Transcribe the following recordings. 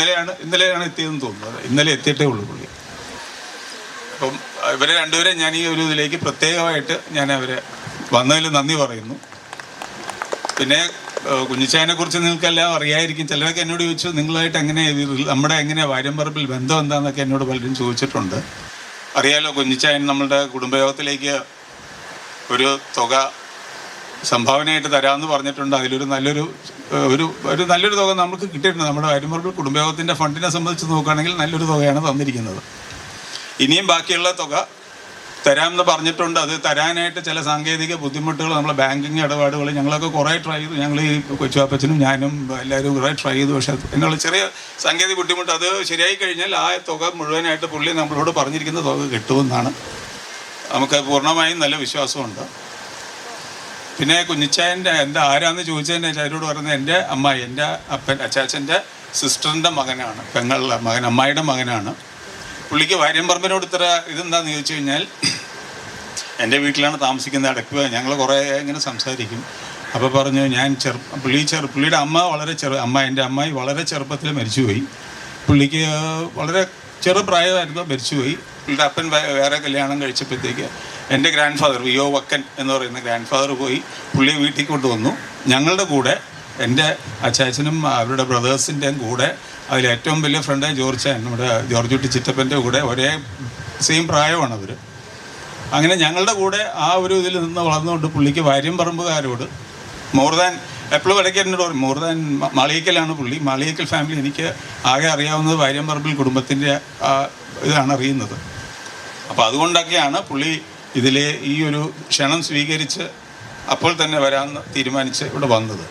ഇന്നലെയാണ് എത്തിയതെന്ന് തോന്നുന്നത്. ഇന്നലെ എത്തിയിട്ടേ ഉള്ളൂ പുള്ളി. അപ്പം ഇവരെ രണ്ടുപേരെ ഞാൻ ഈ ഒരു ഇതിലേക്ക് പ്രത്യേകമായിട്ട് ഞാൻ അവരെ വന്നതിൽ നന്ദി പറയുന്നു. പിന്നെ കുഞ്ഞിച്ചായനെ കുറിച്ച് നിങ്ങൾക്കെല്ലാം അറിയായിരിക്കും. ചിലരൊക്കെ എന്നോട് ചോദിച്ചു നിങ്ങളായിട്ട് എങ്ങനെ വാര്യംപറമ്പിൽ ബന്ധം എന്താണെന്നൊക്കെ എന്നോട് പലരും ചോദിച്ചിട്ടുണ്ട്. അറിയാലോ, കുഞ്ഞിച്ചായൻ നമ്മളുടെ കുടുംബയോഗത്തിലേക്ക് ഒരു തുക സംഭാവനയായിട്ട് തരാമെന്ന് പറഞ്ഞിട്ടുണ്ട്. അതിലൊരു നല്ലൊരു തുക നമുക്ക് കിട്ടിയിട്ടുണ്ട്. നമ്മുടെ വാര്യംപറമ്പിൽ കുടുംബയോഗത്തിൻ്റെ ഫണ്ടിനെ സംബന്ധിച്ച് നോക്കുകയാണെങ്കിൽ നല്ലൊരു തുകയാണ് തന്നിരിക്കുന്നത്. ഇനിയും ബാക്കിയുള്ള തുക തരാമെന്ന് പറഞ്ഞിട്ടുണ്ട്. അത് തരാനായിട്ട് ചില സാങ്കേതിക ബുദ്ധിമുട്ടുകൾ, നമ്മളെ ബാങ്കിങ് ഇടപാടുകൾ ഞങ്ങളൊക്കെ കുറേ ട്രൈ ചെയ്തു. ഞങ്ങൾ ഈ കൊച്ചുവാപ്പച്ചനും ഞാനും എല്ലാവരും കുറേ ട്രൈ ചെയ്തു. പക്ഷേ എന്നുള്ള ചെറിയ സാങ്കേതിക ബുദ്ധിമുട്ട്, അത് ശരിയായി കഴിഞ്ഞാൽ ആ തുക മുഴുവനായിട്ട് പുള്ളി നമ്മളോട് പറഞ്ഞിരിക്കുന്ന തുക കിട്ടുമെന്നാണ് നമുക്ക് പൂർണ്ണമായും നല്ല വിശ്വാസമുണ്ട്. പിന്നെ കുഞ്ഞിച്ചായൻ്റെ ആരാന്ന് ചോദിച്ചതിൻ്റെ അവരോട് പറയുന്നത് എൻ്റെ അമ്മായി, എൻ്റെ അച്ചാച്ചൻ്റെ സിസ്റ്ററിൻ്റെ മകനാണ്, പെങ്ങളുടെ മകൻ, അമ്മായിയുടെ മകനാണ്. പുള്ളിക്ക് വാര്യംപറമ്പിനോട് ഇത്ര ഇതെന്താണെന്ന് ചോദിച്ചു കഴിഞ്ഞാൽ, എൻ്റെ വീട്ടിലാണ് താമസിക്കുന്നത്. ഇടയ്ക്ക് ഞങ്ങൾ കുറേ ഇങ്ങനെ സംസാരിക്കും. അപ്പോൾ പറഞ്ഞു പുള്ളിയുടെ എൻ്റെ അമ്മായി വളരെ ചെറുപ്പത്തിൽ മരിച്ചുപോയി. പുള്ളിക്ക് വളരെ ചെറുപ്രായമായിരുന്നു മരിച്ചുപോയി. പുള്ളിയുടെ അപ്പൻ വേറെ കല്യാണം കഴിച്ചപ്പോഴത്തേക്ക് എൻ്റെ ഗ്രാൻഡ് ഫാദർ വിയോ വക്കൻ എന്ന് പറയുന്ന ഗ്രാൻഡ് ഫാദർ പോയി പുള്ളിയെ വീട്ടിൽ കൊണ്ടുവന്നു. ഞങ്ങളുടെ കൂടെ എൻ്റെ അച്ചാച്ചനും അവരുടെ ബ്രദേഴ്സിൻ്റെയും കൂടെ അതിലേറ്റവും വലിയ ഫ്രണ്ട് ജോർജാൻ, നമ്മുടെ ജോർജുട്ടി ചിറ്റപ്പൻ്റെ കൂടെ ഒരേ സെയിം പ്രായമാണ് അവർ. അങ്ങനെ ഞങ്ങളുടെ കൂടെ ആ ഒരു ഇതിൽ നിന്ന് വളർന്നുകൊണ്ട് പുള്ളിക്ക് വാര്യംപറമ്പുകാരോട് എപ്പോഴും ഇടയ്ക്ക് എന്നോട് പറയും, മാളിയേക്കലാണ് പുള്ളി. മാളിയേക്കൽ ഫാമിലി എനിക്ക് ആകെ അറിയാവുന്നത് വാര്യംപറമ്പിൽ കുടുംബത്തിൻ്റെ ഇതാണ് അറിയുന്നത്. അപ്പോൾ അതുകൊണ്ടൊക്കെയാണ് പുള്ളി ഇതിലെ ഈ ഒരു ക്ഷണം സ്വീകരിച്ച് അപ്പോൾ തന്നെ വരാമെന്ന് തീരുമാനിച്ച് ഇവിടെ വന്നത്.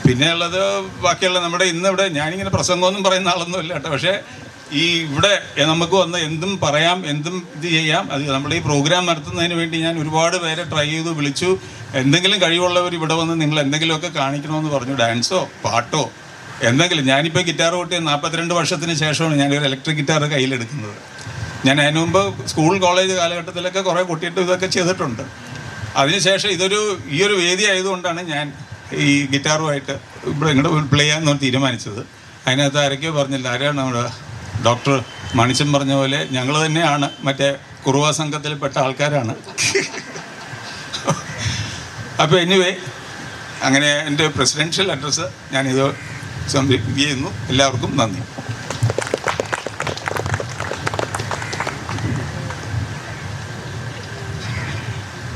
പിന്നെ ഉള്ളത് ബാക്കിയുള്ള ഇന്നിവിടെ ഞാനിങ്ങനെ പ്രസംഗമൊന്നും പറയുന്ന ആളൊന്നുമില്ല കേട്ടോ. പക്ഷേ ഇവിടെ നമുക്ക് വന്ന് എന്തും പറയാം, എന്തും ഇത് ചെയ്യാം. അത് നമ്മുടെ ഈ പ്രോഗ്രാം നടത്തുന്നതിന് വേണ്ടി ഞാൻ ഒരുപാട് പേരെ ട്രൈ ചെയ്തു, വിളിച്ചു. എന്തെങ്കിലും കഴിവുള്ളവർ ഇവിടെ വന്ന് നിങ്ങൾ എന്തെങ്കിലുമൊക്കെ കാണിക്കണമെന്ന് പറഞ്ഞു, ഡാൻസോ പാട്ടോ എന്തെങ്കിലും. ഞാനിപ്പോൾ ഗിറ്റാർ കൊട്ടിയ 42 വർഷത്തിന് ശേഷമാണ് ഞാനൊരു ഇലക്ട്രിക് ഗിറ്റാർ കയ്യിലെടുക്കുന്നത്. ഞാൻ അതിനു മുമ്പ് സ്കൂൾ കോളേജ് കാലഘട്ടത്തിലൊക്കെ കുറേ കൊട്ടിയിട്ട് ഇതൊക്കെ ചെയ്തിട്ടുണ്ട്. അതിനുശേഷം ഈ ഒരു വേദി ആയതുകൊണ്ടാണ് ഞാൻ ഈ ഗിറ്റാറുമായിട്ട് ഇങ്ങോട്ട് പ്ലേ ചെയ്യാമെന്ന് തീരുമാനിച്ചത്. അതിനകത്ത് ആരൊക്കെയോ പറഞ്ഞില്ല, ആരാണ് നമ്മുടെ ഡോക്ടർ മണിച്ചൻ പറഞ്ഞ പോലെ ഞങ്ങൾ തന്നെയാണ്, മറ്റേ കുറുവ സംഘത്തിൽപ്പെട്ട ആൾക്കാരാണ്. അപ്പോൾ എനിവേ, അങ്ങനെ എൻ്റെ പ്രസിഡൻഷ്യൽ അഡ്രസ്സ് ഞാനിത് ചെയ്യുന്നു. എല്ലാവർക്കും നന്ദി.